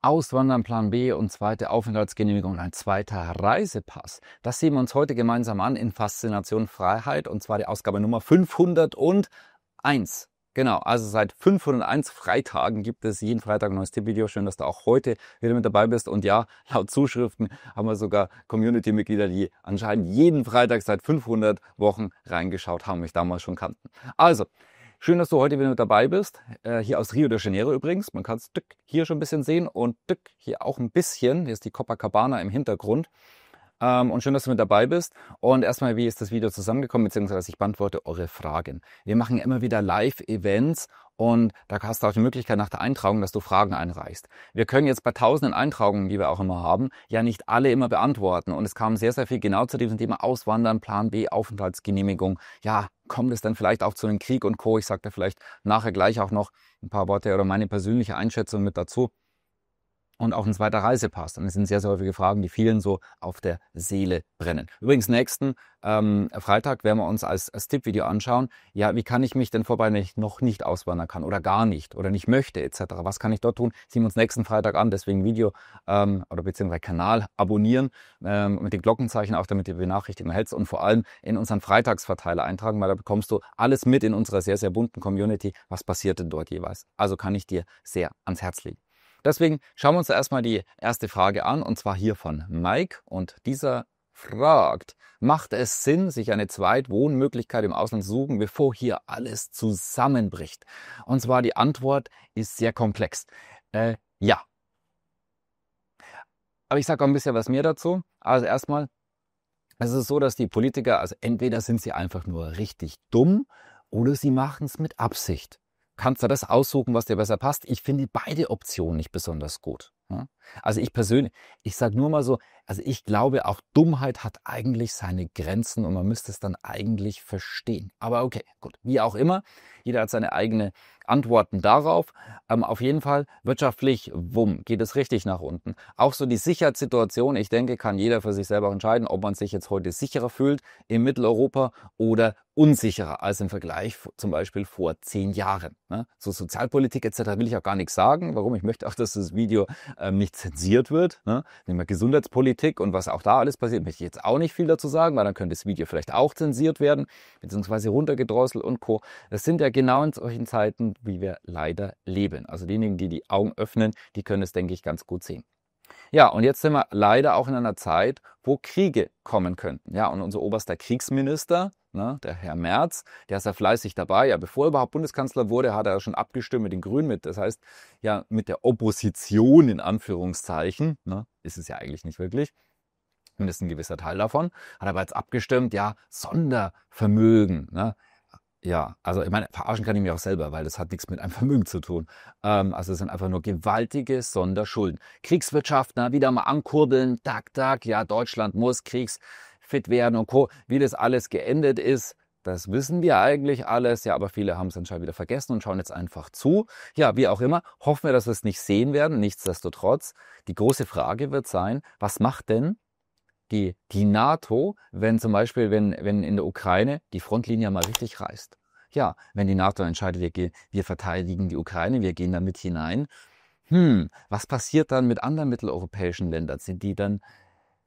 Auswandern Plan B und zweite Aufenthaltsgenehmigung und ein zweiter Reisepass. Das sehen wir uns heute gemeinsam an in Faszination Freiheit, und zwar die Ausgabe Nummer 501. Genau, also seit 501 Freitagen gibt es jeden Freitag ein neues Tippvideo. Schön, dass du auch heute wieder mit dabei bist. Und ja, laut Zuschriften haben wir sogar Community-Mitglieder, die anscheinend jeden Freitag seit 500 Wochen reingeschaut haben und mich damals schon kannten. Also, schön, dass du heute wieder mit dabei bist. Hier aus Rio de Janeiro übrigens. Man kann es hier schon ein bisschen sehen und hier auch ein bisschen. Hier ist die Copacabana im Hintergrund. Und schön, dass du mit dabei bist. Und erstmal, wie ist das Video zusammengekommen, beziehungsweise ich beantworte eure Fragen. Wir machen immer wieder Live-Events und da hast du auch die Möglichkeit nach der Eintragung, dass du Fragen einreichst. Wir können jetzt bei tausenden Eintragungen, die wir auch immer haben, ja nicht alle immer beantworten. Und es kam sehr, sehr viel genau zu diesem Thema Auswandern, Plan B, Aufenthaltsgenehmigung. Ja, kommt es dann vielleicht auch zu einem Krieg und Co. Ich sage da vielleicht nachher gleich auch noch ein paar Worte oder meine persönliche Einschätzung mit dazu. Und auch ein zweiter Reisepass. Und es sind sehr, sehr häufige Fragen, die vielen so auf der Seele brennen. Übrigens, nächsten Freitag werden wir uns als Tippvideo anschauen, ja, wie kann ich mich denn vorbei, wenn ich noch nicht auswandern kann oder gar nicht oder nicht möchte etc. Was kann ich dort tun? Sehen wir uns nächsten Freitag an, deswegen Video oder beziehungsweise Kanal abonnieren mit den Glockenzeichen auch, damit du die Benachrichtigung hältst und vor allem in unseren Freitagsverteiler eintragen, weil da bekommst du alles mit in unserer sehr, sehr bunten Community. Was passiert denn dort jeweils? Also kann ich dir sehr ans Herz legen. Deswegen schauen wir uns erstmal die erste Frage an, und zwar hier von Mike. Und dieser fragt, macht es Sinn, sich eine Zweitwohnmöglichkeit im Ausland zu suchen, bevor hier alles zusammenbricht? Und zwar die Antwort ist sehr komplex. Ja. Aber ich sage auch ein bisschen was mehr dazu. Also erstmal, es ist so, dass die Politiker, also entweder sind sie einfach nur richtig dumm oder sie machen es mit Absicht. Kannst du das aussuchen, was dir besser passt? Ich finde beide Optionen nicht besonders gut. Also ich persönlich, ich sage nur mal so, also ich glaube, auch Dummheit hat eigentlich seine Grenzen und man müsste es dann eigentlich verstehen. Aber okay, gut, wie auch immer, jeder hat seine eigenen Antworten darauf. Auf jeden Fall wirtschaftlich, wumm, geht es richtig nach unten. Auch so die Sicherheitssituation, ich denke, kann jeder für sich selber entscheiden, ob man sich jetzt heute sicherer fühlt in Mitteleuropa oder unsicherer als im Vergleich zum Beispiel vor 10 Jahren. So Sozialpolitik etc. will ich auch gar nichts sagen. Warum? Ich möchte auch, dass das Video nicht zensiert wird. Nehmen wir Gesundheitspolitik und was auch da alles passiert, möchte ich jetzt auch nicht viel dazu sagen, weil dann könnte das Video vielleicht auch zensiert werden, beziehungsweise runtergedrosselt und Co. Das sind ja genau in solchen Zeiten, wie wir leider leben. Also diejenigen, die die Augen öffnen, die können es, denke ich, ganz gut sehen. Ja, und jetzt sind wir leider auch in einer Zeit, wo Kriege kommen könnten. Ja, und unser oberster Kriegsminister, der Herr Merz, der ist ja fleißig dabei. Ja, bevor er überhaupt Bundeskanzler wurde, hat er schon abgestimmt mit den Grünen, das heißt ja mit der Opposition in Anführungszeichen, ist es ja eigentlich nicht wirklich, mindestens ein gewisser Teil davon, hat aber jetzt abgestimmt, ja, Sondervermögen, Ja, also ich meine, verarschen kann ich mich auch selber, weil das hat nichts mit einem Vermögen zu tun. Also es sind einfach nur gewaltige Sonderschulden. Kriegswirtschaft, wieder mal ankurbeln, tak, ja, Deutschland muss kriegsfit werden und Co. Wie das alles geendet ist, das wissen wir eigentlich alles, ja, aber viele haben es anscheinend wieder vergessen und schauen jetzt einfach zu. Ja, wie auch immer, hoffen wir, dass wir es nicht sehen werden. Nichtsdestotrotz, die große Frage wird sein, was macht denn die NATO, wenn zum Beispiel, wenn in der Ukraine die Frontlinie mal richtig reißt. Ja, wenn die NATO entscheidet, wir verteidigen die Ukraine, wir gehen da mit hinein. Was passiert dann mit anderen mitteleuropäischen Ländern? Sind die dann,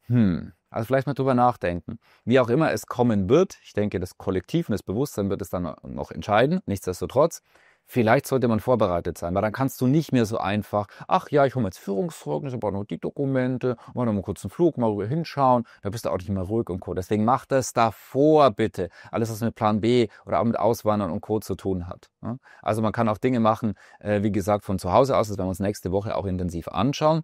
also vielleicht mal drüber nachdenken. Wie auch immer es kommen wird, ich denke, das Kollektiv und das Bewusstsein wird es dann noch entscheiden. Nichtsdestotrotz, vielleicht sollte man vorbereitet sein, weil dann kannst du nicht mehr so einfach, ach ja, ich hole mir jetzt Führungszeugnisse, brauche noch die Dokumente, mache noch mal kurz einen Flug, mal rüber hinschauen, da bist du auch nicht mehr ruhig und Co. Deswegen mach das davor bitte. Alles, was mit Plan B oder auch mit Auswandern und Co. zu tun hat. Also man kann auch Dinge machen, wie gesagt, von zu Hause aus, das werden wir uns nächste Woche auch intensiv anschauen.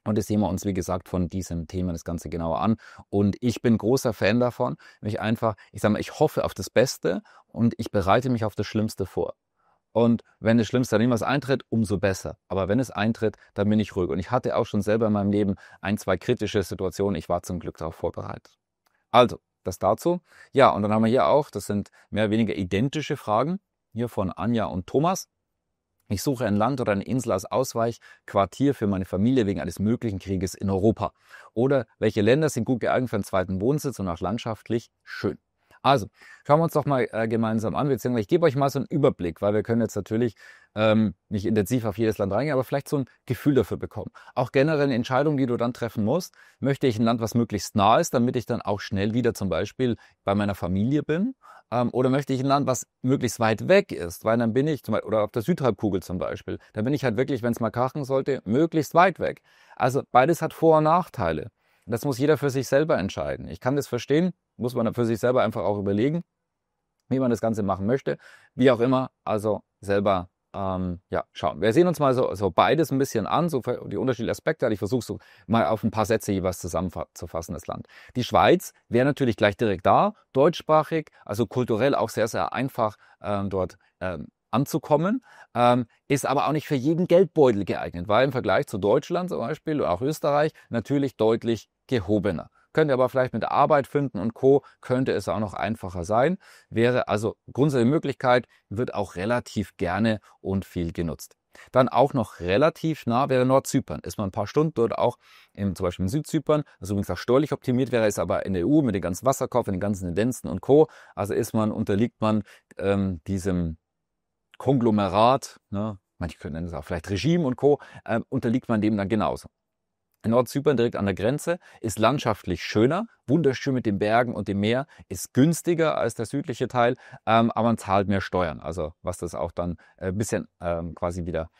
Und das sehen wir uns, wie gesagt, von diesem Thema das Ganze genauer an. Und ich bin großer Fan davon, ich sage mal, ich hoffe auf das Beste und ich bereite mich auf das Schlimmste vor. Und wenn das Schlimmste dann niemals eintritt, umso besser. Aber wenn es eintritt, dann bin ich ruhig. Und ich hatte auch schon selber in meinem Leben 1, 2 kritische Situationen. Ich war zum Glück darauf vorbereitet. Also, das dazu. Ja, und dann haben wir hier auch, das sind mehr oder weniger identische Fragen, hier von Anja und Thomas. Ich suche ein Land oder eine Insel als Ausweichquartier für meine Familie wegen eines möglichen Krieges in Europa. Oder welche Länder sind gut geeignet für einen zweiten Wohnsitz und auch landschaftlich schön? Also, schauen wir uns doch mal gemeinsam an, beziehungsweise ich gebe euch mal so einen Überblick, weil wir können jetzt natürlich nicht intensiv auf jedes Land reingehen, aber vielleicht so ein Gefühl dafür bekommen. Auch generell eine Entscheidung, die du dann treffen musst. Möchte ich ein Land, was möglichst nah ist, damit ich dann auch schnell wieder zum Beispiel bei meiner Familie bin? Oder möchte ich ein Land, was möglichst weit weg ist? Weil dann bin ich, zum Beispiel, oder auf der Südhalbkugel zum Beispiel, da bin ich halt wirklich, wenn es mal krachen sollte, möglichst weit weg. Also beides hat Vor- und Nachteile. Das muss jeder für sich selber entscheiden. Ich kann das verstehen, muss man für sich selber einfach auch überlegen, wie man das Ganze machen möchte. Wie auch immer, also selber ja, schauen. Wir sehen uns mal so beides ein bisschen an, so die unterschiedlichen Aspekte. Ich versuche so mal auf ein paar Sätze jeweils zusammenzufassen, das Land. Die Schweiz wäre natürlich gleich direkt da, deutschsprachig, also kulturell auch sehr, sehr einfach dort anzukommen, ist aber auch nicht für jeden Geldbeutel geeignet, weil im Vergleich zu Deutschland zum Beispiel oder auch Österreich natürlich deutlich gehobener. Könnt ihr aber vielleicht mit der Arbeit finden und Co. könnte es auch noch einfacher sein. Wäre also grundsätzliche Möglichkeit, wird auch relativ gerne und viel genutzt. Dann auch noch relativ nah wäre Nordzypern. Ist man ein paar Stunden dort auch zum Beispiel in Südzypern, das übrigens auch steuerlich optimiert wäre, ist aber in der EU mit den ganzen Wasserkopf, den ganzen Indenzen und Co. Also unterliegt man diesem Konglomerat, ne, manche können nennen es auch vielleicht Regime und Co., unterliegt man dem dann genauso. In Nordzypern direkt an der Grenze ist landschaftlich schöner, wunderschön mit den Bergen und dem Meer, ist günstiger als der südliche Teil, aber man zahlt mehr Steuern. Also was das auch dann ein bisschen quasi wieder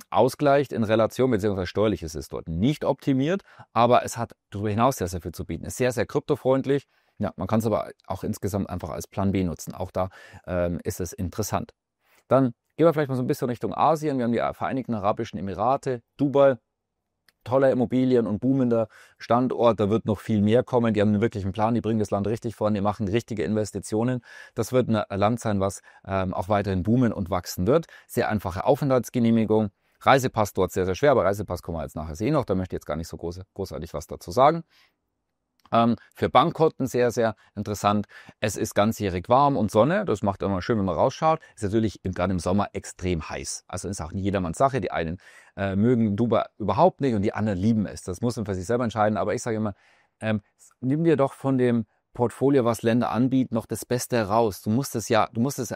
ausgleicht in Relation, beziehungsweise steuerlich ist es dort nicht optimiert, aber es hat darüber hinaus sehr, sehr viel zu bieten. Ist sehr, sehr kryptofreundlich. Ja, man kann es aber auch insgesamt einfach als Plan B nutzen. Auch da ist es interessant. Dann gehen wir vielleicht mal so ein bisschen Richtung Asien. Wir haben die Vereinigten Arabischen Emirate, Dubai. Toller Immobilien- und boomender Standort, da wird noch viel mehr kommen. Die haben wirklich einen Plan, die bringen das Land richtig voran, die machen richtige Investitionen. Das wird ein Land sein, was auch weiterhin boomen und wachsen wird. Sehr einfache Aufenthaltsgenehmigung. Reisepass dort sehr, sehr schwer, aber Reisepass kommen wir jetzt nachher sehen noch. Da möchte ich jetzt gar nicht so großartig was dazu sagen. Für Bankkonten sehr, sehr interessant. Es ist ganzjährig warm und Sonne. Das macht immer schön, wenn man rausschaut. Ist natürlich gerade im Sommer extrem heiß. Also ist auch nicht jedermanns Sache. Die einen mögen Dubai überhaupt nicht und die anderen lieben es. Das muss man für sich selber entscheiden. Aber ich sage immer, nimm dir doch von dem Portfolio, was Länder anbieten, noch das Beste heraus. Du musst es ja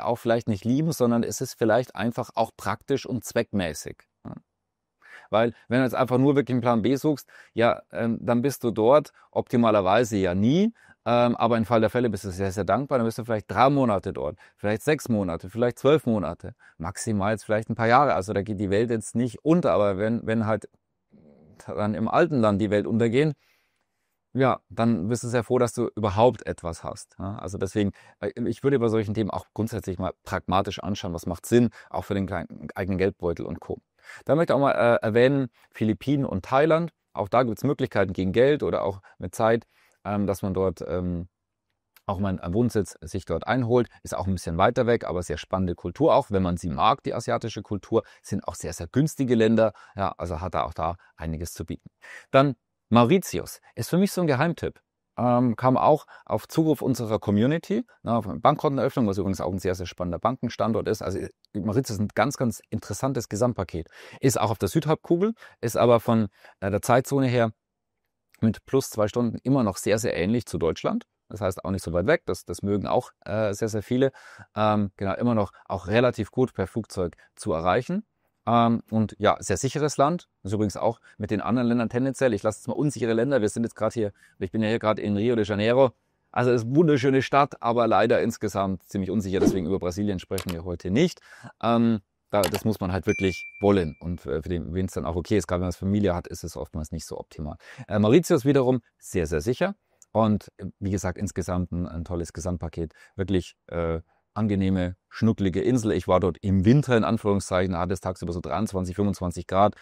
auch vielleicht nicht lieben, sondern es ist vielleicht einfach auch praktisch und zweckmäßig. Weil wenn du jetzt einfach nur wirklich einen Plan B suchst, ja, dann bist du dort optimalerweise ja nie. Aber im Fall der Fälle bist du sehr, sehr dankbar. Dann bist du vielleicht 3 Monate dort, vielleicht 6 Monate, vielleicht 12 Monate, maximal jetzt vielleicht ein paar Jahre. Also da geht die Welt jetzt nicht unter. Aber wenn halt dann im alten Land die Welt untergehen, ja, dann bist du sehr froh, dass du überhaupt etwas hast. Ja? Also deswegen, ich würde bei solchen Themen auch grundsätzlich mal pragmatisch anschauen, was macht Sinn, auch für den kleinen, eigenen Geldbeutel und Co. Da möchte ich auch mal erwähnen, Philippinen und Thailand. Auch da gibt es Möglichkeiten gegen Geld oder auch mit Zeit, dass man dort auch mal einen Wohnsitz sich dort einholt. Ist auch ein bisschen weiter weg, aber sehr spannende Kultur auch. Wenn man sie mag, die asiatische Kultur, sind auch sehr, sehr günstige Länder. Ja, also hat er auch da einiges zu bieten. Dann Mauritius ist für mich so ein Geheimtipp. Kam auch auf Zuruf unserer Community, Bankkonteneröffnung, was übrigens auch ein sehr, sehr spannender Bankenstandort ist. Also Mauritius ist ein ganz, ganz interessantes Gesamtpaket. Ist auch auf der Südhalbkugel, ist aber von der Zeitzone her mit plus 2 Stunden immer noch sehr, sehr ähnlich zu Deutschland. Das heißt auch nicht so weit weg, das mögen auch sehr, sehr viele. Genau, immer noch auch relativ gut per Flugzeug zu erreichen. Und ja, sehr sicheres Land. Das ist übrigens auch mit den anderen Ländern tendenziell. Ich lasse jetzt mal unsichere Länder. Wir sind jetzt gerade hier, ich bin ja hier gerade in Rio de Janeiro. Also es ist eine wunderschöne Stadt, aber leider insgesamt ziemlich unsicher. Deswegen über Brasilien sprechen wir heute nicht. Das muss man halt wirklich wollen. Und für wen es dann auch okay ist, gerade wenn man es Familie hat, ist es oftmals nicht so optimal. Mauritius wiederum sehr, sehr sicher. Und wie gesagt, insgesamt ein tolles Gesamtpaket. Wirklich angenehme, schnucklige Insel. Ich war dort im Winter, in Anführungszeichen, da hatte es tagsüber so 23, 25 Grad.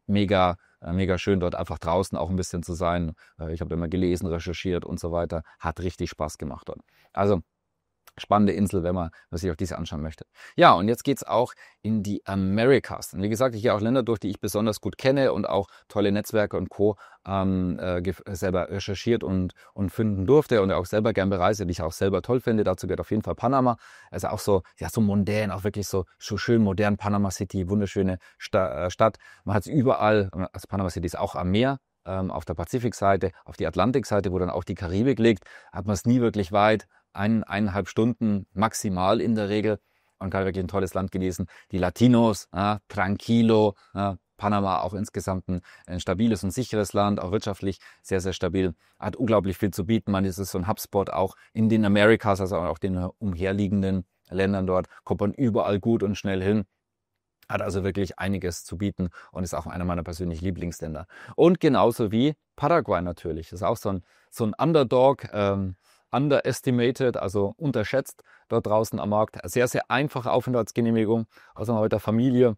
Mega, mega schön dort einfach draußen auch ein bisschen zu sein. Ich habe immer gelesen, recherchiert und so weiter. Hat richtig Spaß gemacht dort. Also spannende Insel, wenn man sich auch diese anschauen möchte. Ja, und jetzt geht's auch in die Americas. Und wie gesagt, ich gehe auch Länder durch, die ich besonders gut kenne und auch tolle Netzwerke und Co. Selber recherchiert und finden durfte und auch selber gern bereise, die ich auch selber toll finde. Dazu gehört auf jeden Fall Panama. Also auch so, ja, so mondän, auch wirklich so schön modern. Panama City, wunderschöne Stadt. Man hat es überall, also Panama City ist auch am Meer. Auf der Pazifikseite, auf die Atlantikseite, wo dann auch die Karibik liegt, hat man es nie wirklich weit. eineinhalb Stunden maximal in der Regel und kann wirklich ein tolles Land genießen. Die Latinos, tranquilo, Panama auch insgesamt ein stabiles und sicheres Land, auch wirtschaftlich sehr, sehr stabil, hat unglaublich viel zu bieten. Man, ist so ein Hubspot auch in den Americas, also auch den umherliegenden Ländern dort, kommt man überall gut und schnell hin. Hat also wirklich einiges zu bieten und ist auch einer meiner persönlichen Lieblingsländer. Und genauso wie Paraguay natürlich. Das ist auch so ein Underdog, underestimated, also unterschätzt dort draußen am Markt. Sehr, sehr einfache Aufenthaltsgenehmigung, also mit der Familie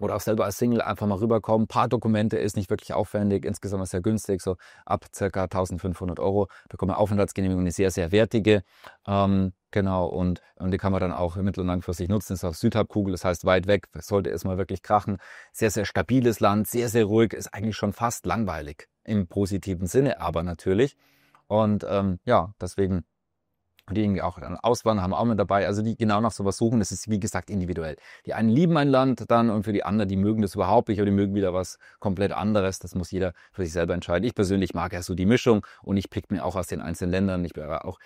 oder auch selber als Single einfach mal rüberkommen. Ein paar Dokumente ist nicht wirklich aufwendig, insgesamt sehr günstig, so ab ca. 1.500 € bekommt man Aufenthaltsgenehmigung, eine sehr, sehr wertige. Genau, und die kann man dann auch mittel- und langfristig nutzen. Das ist auf Südhalbkugel, das heißt weit weg, sollte es mal wirklich krachen. Sehr, sehr stabiles Land, sehr, sehr ruhig, ist eigentlich schon fast langweilig im positiven Sinne, aber natürlich. Und deswegen die irgendwie auch dann auswandern, haben auch mit dabei, also die genau nach sowas suchen, das ist wie gesagt individuell. Die einen lieben ein Land dann und für die anderen, die mögen das überhaupt nicht oder die mögen wieder was komplett anderes, das muss jeder für sich selber entscheiden. Ich persönlich mag ja so die Mischung und ich pick mir auch aus den einzelnen Ländern, ich habe auch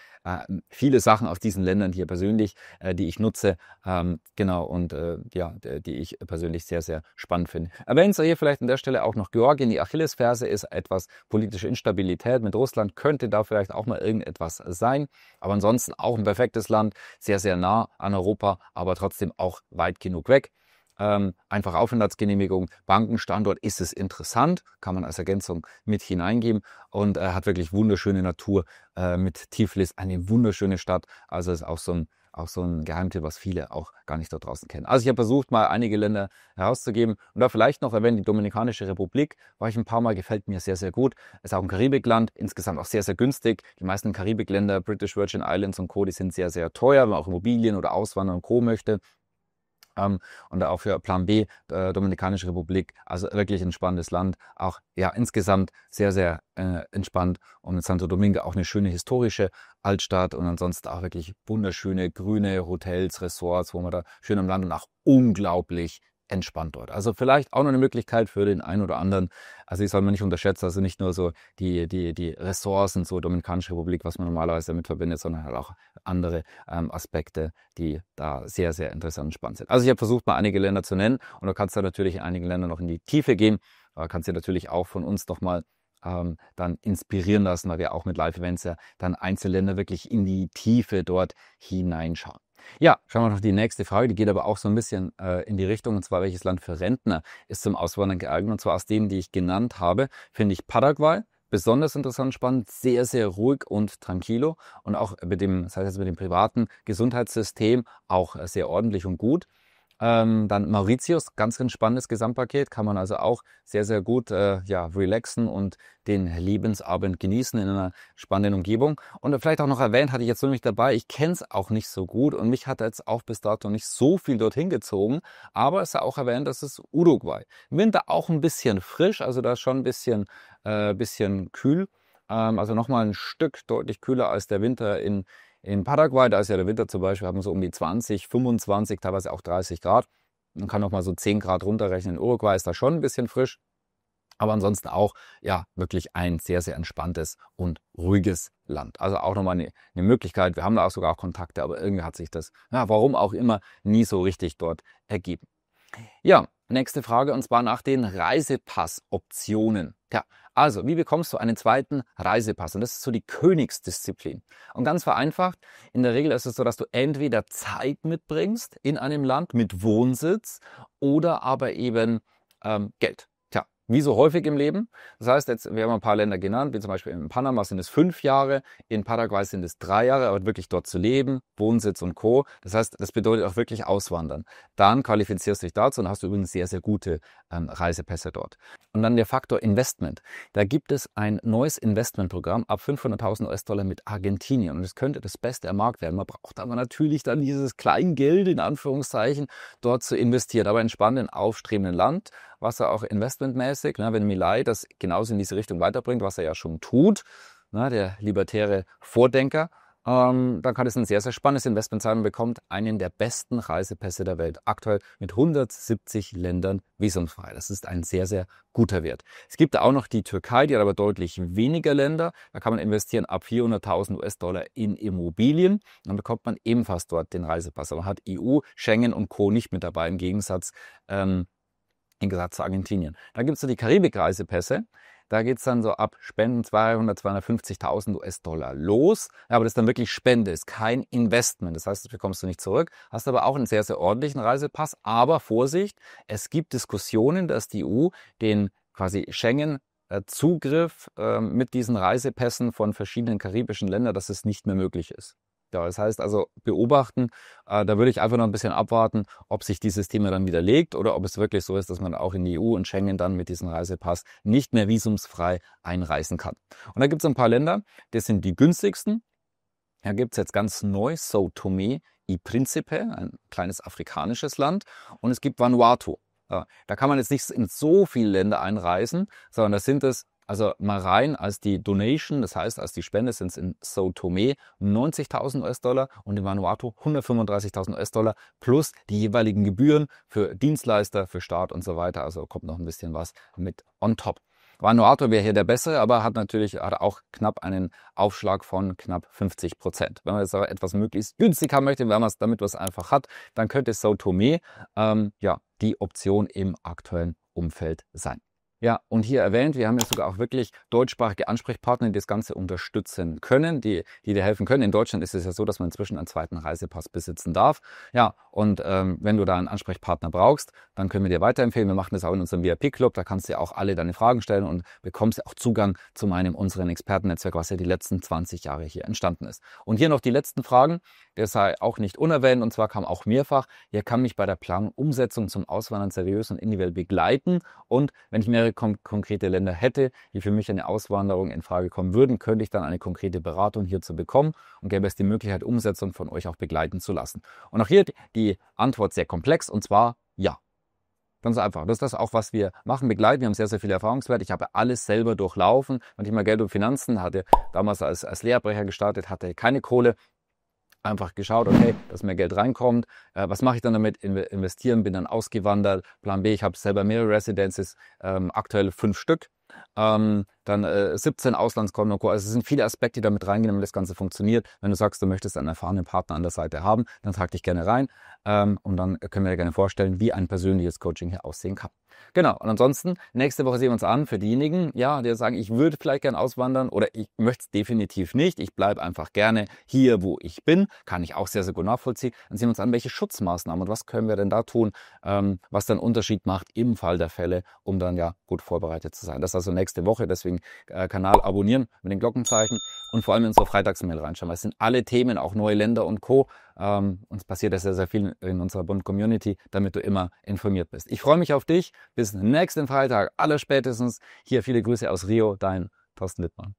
viele Sachen aus diesen Ländern hier persönlich, die ich nutze, die ich persönlich sehr, sehr spannend finde. Erwähnen Sie hier vielleicht an der Stelle auch noch Georgien, die Achillesferse ist etwas politische Instabilität mit Russland, könnte da vielleicht auch mal irgendetwas sein, aber ansonsten auch ein perfektes Land, sehr, sehr nah an Europa, aber trotzdem auch weit genug weg. Einfach Aufenthaltsgenehmigung, Bankenstandort ist es interessant, kann man als Ergänzung mit hineingeben und hat wirklich wunderschöne Natur mit Tiflis, eine wunderschöne Stadt, also ist auch so ein Geheimtipp, was viele auch gar nicht da draußen kennen. Also ich habe versucht, mal einige Länder herauszugeben und da vielleicht noch erwähnen, die Dominikanische Republik, war ich ein paar Mal, gefällt mir sehr, sehr gut. Ist auch ein Karibikland, insgesamt auch sehr, sehr günstig. Die meisten Karibikländer, British Virgin Islands und Co., die sind sehr, sehr teuer, wenn man auch Immobilien oder Auswandern und Co. möchte. Und auch für Plan B, Dominikanische Republik, also wirklich ein spannendes Land, auch ja insgesamt sehr, sehr entspannt und in Santo Domingo auch eine schöne historische Altstadt und ansonsten auch wirklich wunderschöne grüne Hotels, Resorts, wo man da schön am Land und auch unglaublich entspannt dort. Also vielleicht auch noch eine Möglichkeit für den einen oder anderen. Also die soll man nicht unterschätzen, also nicht nur so die Ressourcen, so Dominikanische Republik, was man normalerweise damit verbindet, sondern halt auch andere Aspekte, die da sehr, sehr interessant und spannend sind. Also ich habe versucht, mal einige Länder zu nennen und du kannst da natürlich in einigen Ländern noch in die Tiefe gehen. Kannst dir natürlich auch von uns noch mal dann inspirieren lassen, weil wir auch mit Live-Events ja dann Einzelländer wirklich in die Tiefe dort hineinschauen. Ja, schauen wir noch die nächste Frage, die geht aber auch so ein bisschen in die Richtung, und zwar welches Land für Rentner ist zum Auswandern geeignet, und zwar aus denen, die ich genannt habe, finde ich Paraguay besonders interessant, spannend, sehr, sehr ruhig und tranquilo und auch mit dem, das heißt jetzt mit dem privaten Gesundheitssystem auch sehr ordentlich und gut. Dann Mauritius, ganz, ganz spannendes Gesamtpaket, kann man also auch sehr, sehr gut relaxen und den Lebensabend genießen in einer spannenden Umgebung. Und vielleicht auch noch erwähnt, hatte ich jetzt noch nicht dabei, ich kenne es auch nicht so gut und mich hat jetzt auch bis dato nicht so viel dorthin gezogen, aber es ist ja auch erwähnt, das ist Uruguay. Im Winter auch ein bisschen frisch, also da ist schon ein bisschen kühl, also nochmal ein Stück deutlich kühler als der Winter in Paraguay. Da ist ja der Winter zum Beispiel, haben wir so um die 20, 25, teilweise auch 30 Grad. Man kann noch mal so 10 Grad runterrechnen. In Uruguay ist da schon ein bisschen frisch. Aber ansonsten auch, ja, wirklich ein sehr, sehr entspanntes und ruhiges Land. Also auch nochmal eine Möglichkeit. Wir haben da auch sogar auch Kontakte, aber irgendwie hat sich das, ja, warum auch immer, nie so richtig dort ergeben. Ja, nächste Frage, und zwar nach den Reisepassoptionen. Ja, also, wie bekommst du einen zweiten Reisepass? Und das ist so die Königsdisziplin. Und ganz vereinfacht, in der Regel ist es so, dass du entweder Zeit mitbringst in einem Land mit Wohnsitz oder aber eben Geld. Tja, wie so häufig im Leben. Das heißt, jetzt, wir haben ein paar Länder genannt, wie zum Beispiel in Panama sind es 5 Jahre, in Paraguay sind es 3 Jahre, aber wirklich dort zu leben, Wohnsitz und Co. Das heißt, das bedeutet auch wirklich auswandern. Dann qualifizierst du dich dazu und hast du übrigens sehr, sehr gute Reisepässe dort. Und dann der Faktor Investment. Da gibt es ein neues Investmentprogramm ab 500.000 US-Dollar mit Argentinien. Und es könnte das Beste am Markt werden. Man braucht aber natürlich dann dieses Kleingeld, in Anführungszeichen, dort zu investieren. Aber in spannenden, aufstrebenden Land, was er auch investmentmäßig, wenn Milei das genauso in diese Richtung weiterbringt, was er ja schon tut, der libertäre Vordenker, dann kann es ein sehr, sehr spannendes Investment sein. Man bekommt einen der besten Reisepässe der Welt. Aktuell mit 170 Ländern visumfrei. Das ist ein sehr, sehr guter Wert. Es gibt auch noch die Türkei, die hat aber deutlich weniger Länder. Da kann man investieren ab 400.000 US-Dollar in Immobilien. Dann bekommt man ebenfalls dort den Reisepass. Aber man hat EU, Schengen und Co. nicht mit dabei, im Gegensatz zu Argentinien. Dann gibt es so die Karibik-Reisepässe. Da geht es dann so ab Spenden 250.000 US-Dollar los. Ja, aber das ist dann wirklich Spende, ist kein Investment. Das heißt, das bekommst du nicht zurück. Hast aber auch einen sehr, sehr ordentlichen Reisepass. Aber Vorsicht, es gibt Diskussionen, dass die EU den quasi Schengen-Zugriff mit diesen Reisepässen von verschiedenen karibischen Ländern, dass es nicht mehr möglich ist. Ja, das heißt also beobachten, da würde ich einfach noch ein bisschen abwarten, ob sich dieses Thema dann widerlegt oder ob es wirklich so ist, dass man auch in die EU und Schengen dann mit diesem Reisepass nicht mehr visumsfrei einreisen kann. Und da gibt es ein paar Länder, das sind die günstigsten. Da gibt es jetzt ganz neu São Tomé y Príncipe, ein kleines afrikanisches Land, und es gibt Vanuatu. Ja, da kann man jetzt nicht in so viele Länder einreisen, sondern das sind es also mal rein als die Donation, das heißt als die Spende sind es in São Tomé 90.000 US-Dollar und in Vanuatu 135.000 US-Dollar plus die jeweiligen Gebühren für Dienstleister, für Staat und so weiter. Also kommt noch ein bisschen was mit on top. Vanuatu wäre hier der bessere, aber hat auch knapp einen Aufschlag von knapp 50%. Wenn man jetzt aber etwas möglichst günstig haben möchte, wenn man es damit was einfach hat, dann könnte São Tomé die Option im aktuellen Umfeld sein. Ja, und hier erwähnt, wir haben ja sogar auch wirklich deutschsprachige Ansprechpartner, die das Ganze unterstützen können, die dir helfen können. In Deutschland ist es ja so, dass man inzwischen einen zweiten Reisepass besitzen darf. Ja, und wenn du da einen Ansprechpartner brauchst, dann können wir dir weiterempfehlen. Wir machen das auch in unserem VIP-Club. Da kannst du ja auch alle deine Fragen stellen und bekommst ja auch Zugang zu unseren Expertennetzwerk, was ja die letzten 20 Jahre hier entstanden ist. Und hier noch die letzten Fragen. Das sei auch nicht unerwähnt, und zwar kam auch mehrfach, ihr kann mich bei der Planung, Umsetzung zum Auswandern seriös und individuell begleiten, und wenn ich mehrere konkrete Länder hätte, die für mich eine Auswanderung in Frage kommen würden, könnte ich dann eine konkrete Beratung hierzu bekommen und gäbe es die Möglichkeit, Umsetzung von euch auch begleiten zu lassen. Und auch hier die Antwort sehr komplex, und zwar ja. Ganz einfach. Das ist das auch, was wir machen, begleiten. Wir haben sehr, sehr viele Erfahrungswerte. Ich habe alles selber durchlaufen. Manchmal Geld und Finanzen, hatte damals als Lehrabbrecher gestartet, hatte keine Kohle. Einfach geschaut, okay, dass mehr Geld reinkommt. Was mache ich dann damit? Investieren, bin dann ausgewandert. Plan B, ich habe selber mehrere Residences, aktuell 5 Stück. Dann 17 Auslandskonten und Co. Also es sind viele Aspekte, die damit reingehen, damit das Ganze funktioniert. Wenn du sagst, du möchtest einen erfahrenen Partner an der Seite haben, dann trag dich gerne rein und dann können wir dir gerne vorstellen, wie ein persönliches Coaching hier aussehen kann. Genau, und ansonsten, nächste Woche sehen wir uns an für diejenigen, die sagen, ich würde vielleicht gerne auswandern oder ich möchte es definitiv nicht, ich bleibe einfach gerne hier, wo ich bin, kann ich auch sehr, sehr gut nachvollziehen. Dann sehen wir uns an, welche Schutzmaßnahmen und was können wir denn da tun, was dann Unterschied macht im Fall der Fälle, um dann gut vorbereitet zu sein. Das ist also nächste Woche, deswegen Kanal abonnieren mit den Glockenzeichen und vor allem in unsere Freitagsmail reinschauen, weil es sind alle Themen, auch neue Länder und Co. Uns passiert das sehr, sehr viel in unserer Bund-Community, damit du immer informiert bist. Ich freue mich auf dich. Bis nächsten Freitag, allerspätestens. Hier viele Grüße aus Rio, dein Thorsten Littmann.